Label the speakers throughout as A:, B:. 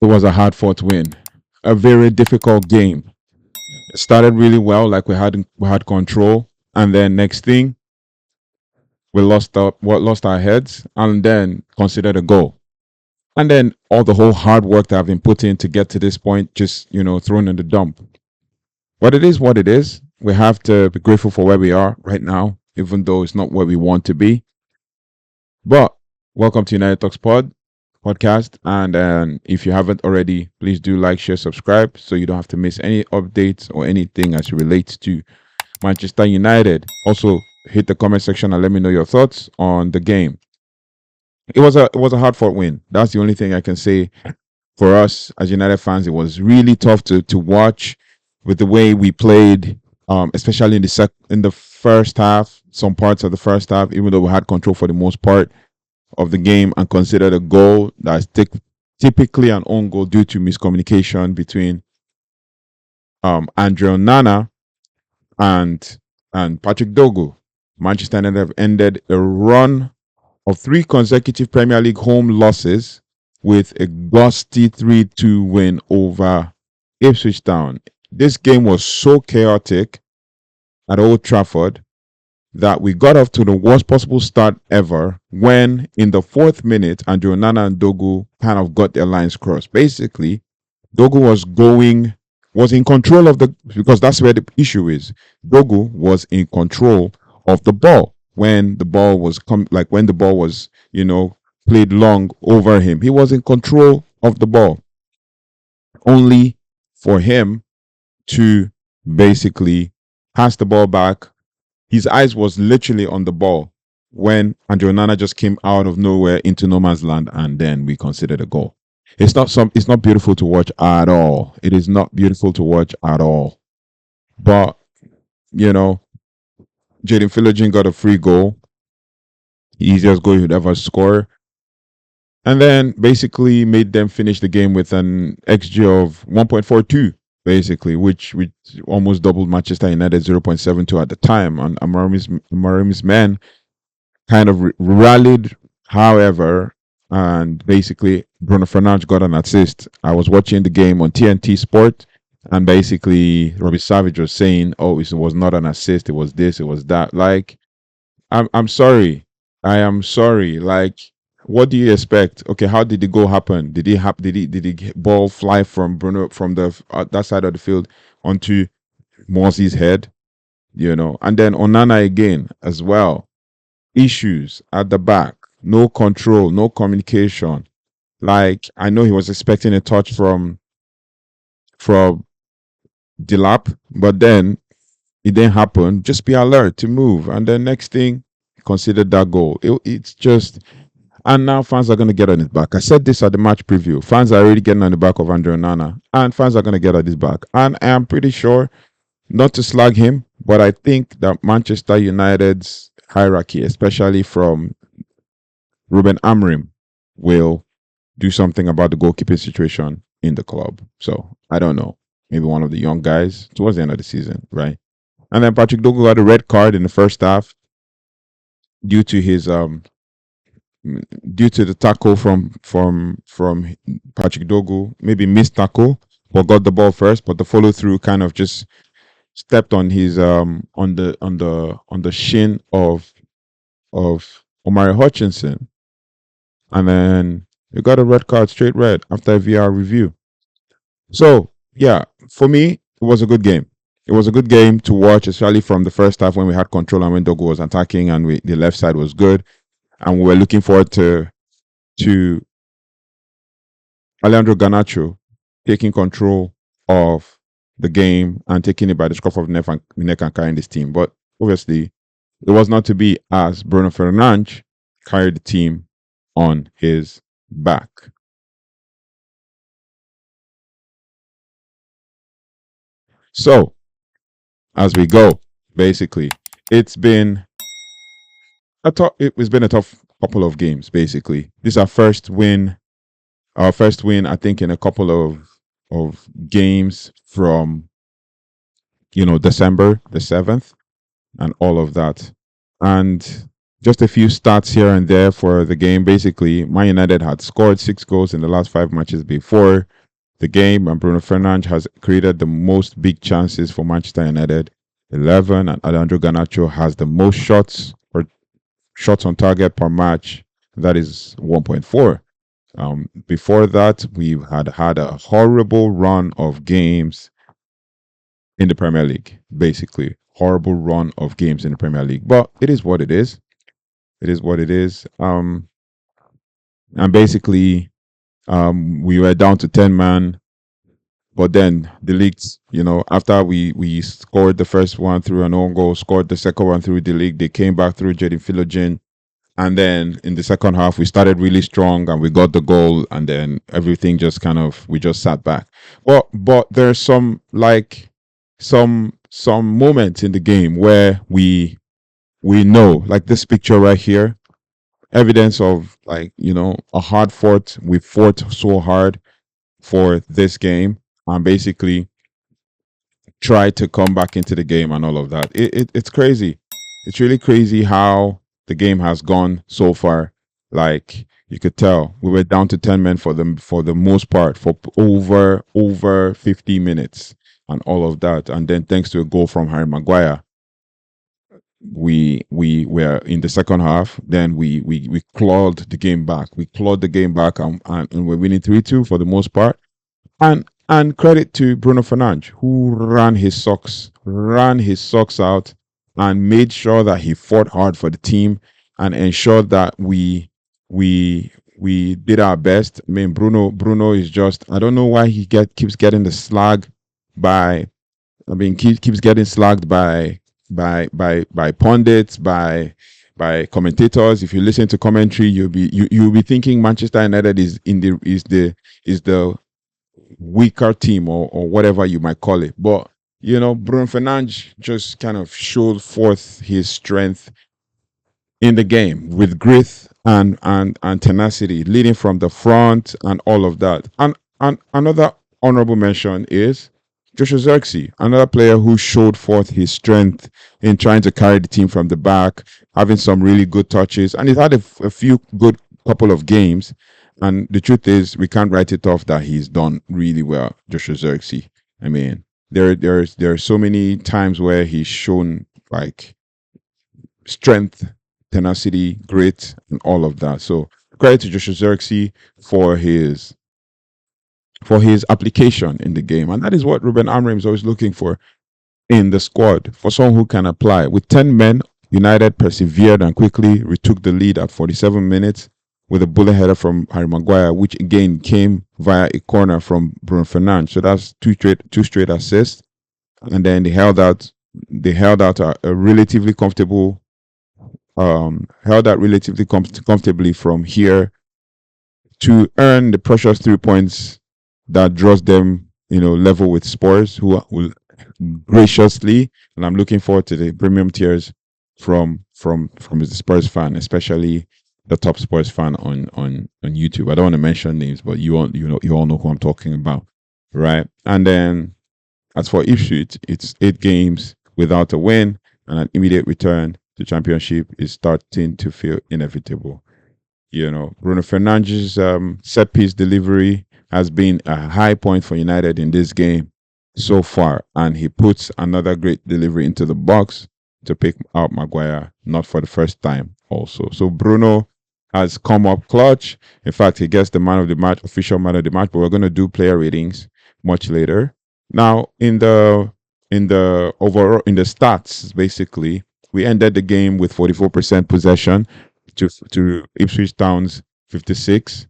A: It was a hard fought win, a very difficult game. It started really well, like we had control, and then next thing we lost our heads, and then considered a goal, and then all the whole hard work that I've been put in to get to this point, just thrown in the dump. But it is what it is. We have to be grateful for where we are right now, even though it's not where we want to be. But welcome to United Talks podcast. And if you haven't already, please do like, share, subscribe so you don't have to miss any updates or anything as it relates to Manchester United. Also, hit the comment section and let me know your thoughts on the game. It was a hard fought win. That's the only thing I can say for us as United fans. It was really tough to watch with the way we played, especially in the first half. Some parts of the first half, even though we had control for the most part of the game and considered a goal that's typically an own goal due to miscommunication between Andre Onana and Patrick Dogu. Manchester United have ended a run of 3 consecutive Premier League home losses with a gusty 3-2 win over Ipswich Town. This game was so chaotic at Old Trafford that we got off to the worst possible start ever when, in the 4th minute, Andre Onana and Dogu kind of got their lines crossed. Basically, Dogu was in control of because that's where the issue is. Dogu was in control of the ball when the ball was played long over him. He was in control of the ball, only for him to basically pass the ball back. His eyes was literally on the ball when Andre Onana just came out of nowhere into no man's land, and then we considered a goal. It's not beautiful to watch at all. It is not beautiful to watch at all. But you know, Jaden Philogene got a free goal, easiest goal he'd ever score, and then basically made them finish the game with an XG of 1.42, basically, which almost doubled Manchester United 0.72 at the time. And Amorim's men kind of rallied, however, and basically Bruno Fernandes got an assist. I was watching the game on TNT Sport, and basically Robbie Savage was saying, "Oh, it was not an assist. It was this. It was that." Like, I'm sorry. I am sorry. Like, what do you expect? Okay, how did the goal happen? Did the ball fly from Bruno from the that side of the field onto Morsey's head? And then Onana again as well. Issues at the back, no control, no communication. Like, I know he was expecting a touch from Dilap, but then it didn't happen. Just be alert to move, and then next thing, consider that goal. It's just, and now fans are going to get on his back. I said this at the match preview. Fans are already getting on the back of Andre Onana, and fans are going to get on his back. And I am pretty sure, not to slag him, but I think that Manchester United's hierarchy, especially from Ruben Amorim, will do something about the goalkeeping situation in the club. So I don't know. Maybe one of the young guys towards the end of the season, right? And then Patrick Dogu got a red card in the first half due to his due to the tackle from Patrick Dogu, maybe missed tackle, but got the ball first, but the follow through kind of just stepped on his on the shin of Omari Hutchinson, and then he got a red card, straight red, after a VR review. So yeah, for me, it was a good game. It was a good game to watch, especially from the first half when we had control and when Dogu was attacking and the left side was good, and we were looking forward to Alejandro Garnacho taking control of the game and taking it by the scruff of the neck and carrying this team. But obviously, it was not to be, as Bruno Fernandes carried the team on his back. So, as we go, basically, it's been it's been a tough couple of games. Basically, this is our first win. Our first win, I think, in a couple of games from December the 7th and all of that. And just a few stats here and there for the game. Basically, Man United had scored 6 goals in the last 5 matches before the game, and Bruno Fernandes has created the most big chances for Manchester United, 11, and Alejandro Garnacho has the most shots or shots on target per match, that is 1.4. Before that, we've had a horrible run of games in the Premier League. Basically, horrible run of games in the Premier League. But it is what it is. It is what it is. And basically, we were down to 10 man. But then the leagues, after we scored the first one through an own goal, scored the second one through the league, they came back through Jadon Philogene. And then in the second half, we started really strong and we got the goal. And then everything just we just sat back. But there's some moments in the game where we know, like this picture right here, evidence of a hard fought. We fought so hard for this game and basically tried to come back into the game and all of that. It's crazy. It's really crazy how the game has gone so far. Like you could tell, we were down to 10 men for the most part for over 50 minutes and all of that. And then thanks to a goal from Harry Maguire, we were in the second half. Then we clawed the game back. We clawed the game back and we're winning 3-2 for the most part. And credit to Bruno Fernandes, who ran his socks out, and made sure that he fought hard for the team and ensured that we did our best. I mean, Bruno is just, I don't know why he keeps getting the slag by, keeps getting slagged by pundits, by commentators. If you listen to commentary, you'll be thinking Manchester United is the weaker team, or whatever you might call it. But Bruno Fernandes just kind of showed forth his strength in the game with grit and tenacity, leading from the front and all of that. And another honorable mention is Joshua Zirkzee, another player who showed forth his strength in trying to carry the team from the back, having some really good touches, and he's had a few good couple of games. And the truth is, we can't write it off that he's done really well, Joshua Zirkzee. I mean, there are so many times where he's shown like strength, tenacity, grit, and all of that. So credit to Joshua Zirkzee for his application in the game, and that is what Ruben Amorim is always looking for in the squad, for someone who can apply. With 10 men, United persevered and quickly retook the lead at 47 minutes with a bullet header from Harry Maguire, which again came via a corner from Bruno Fernandes. So that's two straight assists, and then they held out a relatively comfortable comfortably from here to earn the precious 3 points that draws them, level with Spurs, who will graciously, and I'm looking forward to the premium tiers from the Spurs fan, especially the top Spurs fan on YouTube. I don't want to mention names, but you all know who I'm talking about, right? And then as for Ipswich, it's 8 games without a win, and an immediate return to championship is starting to feel inevitable. Bruno Fernandes' set piece delivery has been a high point for United in this game so far, and he puts another great delivery into the box to pick out Maguire, not for the first time also. So Bruno has come up clutch. In fact, he gets the man of the match, official man of the match, but we're going to do player ratings much later. Now, in the overall, in the stats, basically, we ended the game with 44% possession to Ipswich Town's 56%,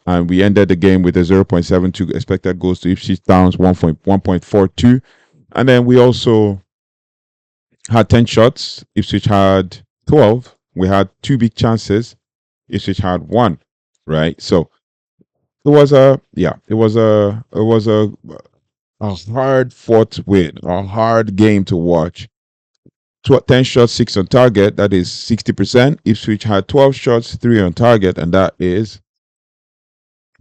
A: and we ended the game with a 0.72 expected goals to Ipswich Town's 1.42. And then we also had 10 shots. Ipswich had 12. We had 2 big chances. Ipswich had 1. Right. So it was a hard fought win, a hard game to watch. 10 shots, 6 on target. That is 60%. Ipswich had 12 shots, 3 on target, and that is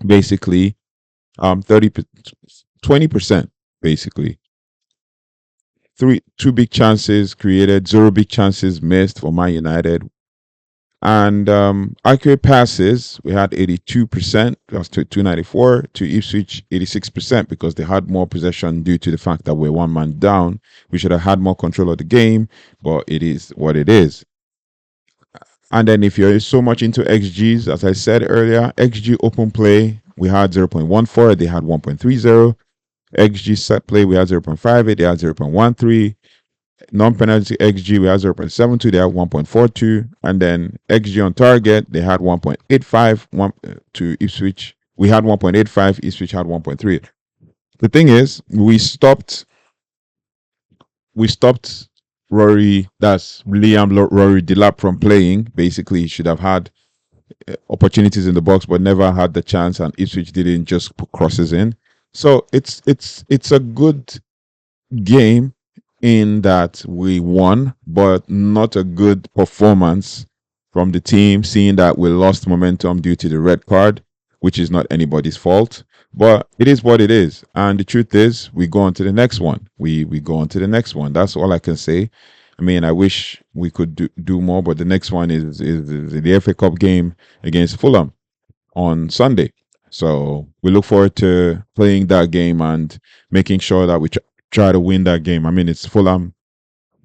A: basically 20%. Basically, 2 big chances created, 0 big chances missed for Man United. And accurate passes, we had 82%, that's to 294, to Ipswich 86% because they had more possession due to the fact that we're one man down. We should have had more control of the game, but it is what it is. And then if you're so much into XGs, as I said earlier, XG open play, we had 0.14, they had 1.30. XG set play, we had 0.58, they had 0.13. Non-penalty XG, we had 0.72, they had 1.42. And then XG on target, they had 1.85 to Ipswich. We had 1.85, Ipswich had 1.3. The thing is, we stopped Rory, that's Rory Delap from playing. Basically, he should have had opportunities in the box, but never had the chance, and Ipswich didn't just put crosses in. So it's a good game in that we won, but not a good performance from the team, seeing that we lost momentum due to the red card, which is not anybody's fault. But it is what it is. And the truth is, we go on to the next one. We go on to the next one. That's all I can say. I mean, I wish we could do more, but the next one is the FA Cup game against Fulham on Sunday. So we look forward to playing that game and making sure that we try to win that game. I mean, it's Fulham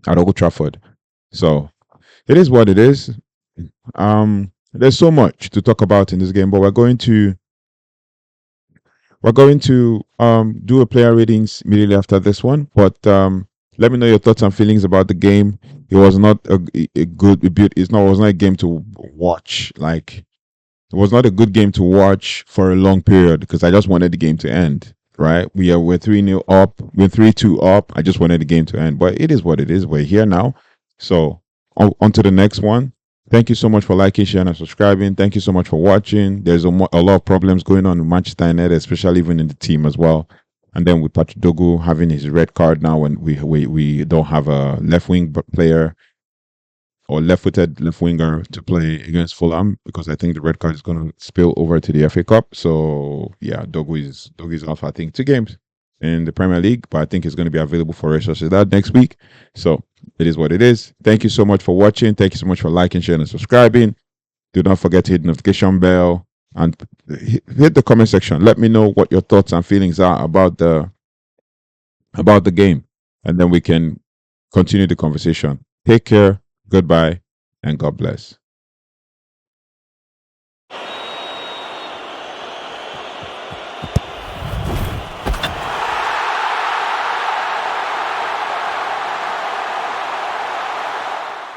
A: at Old Trafford. So it is what it is. There's so much to talk about in this game, but we're going to do a player ratings immediately after this one. But let me know your thoughts and feelings about the game. It was not a good. It's not. It was not a game to watch. Like, it was not a good game to watch for a long period because I just wanted the game to end. Right? We're 3-0 up. We're 3-2 up. I just wanted the game to end. But it is what it is. We're here now. So on to the next one. Thank you so much for liking, sharing, and subscribing. Thank you so much for watching. There's a lot of problems going on in Manchester United, especially even in the team as well. And then with Patrick Dogu having his red card now, and we don't have a left wing player or left-footed left winger to play against Fulham because I think the red card is going to spill over to the FA Cup. So yeah, Dogu is off. I think 2 games in the Premier League, but I think it's going to be available for Real Sociedad next week. So it is what it is. Thank you so much for watching. Thank you so much for liking, sharing, and subscribing. Do not forget to hit the notification bell and hit the comment section. Let me know what your thoughts and feelings are about the game, and then we can continue the conversation. Take care. Goodbye, and God bless.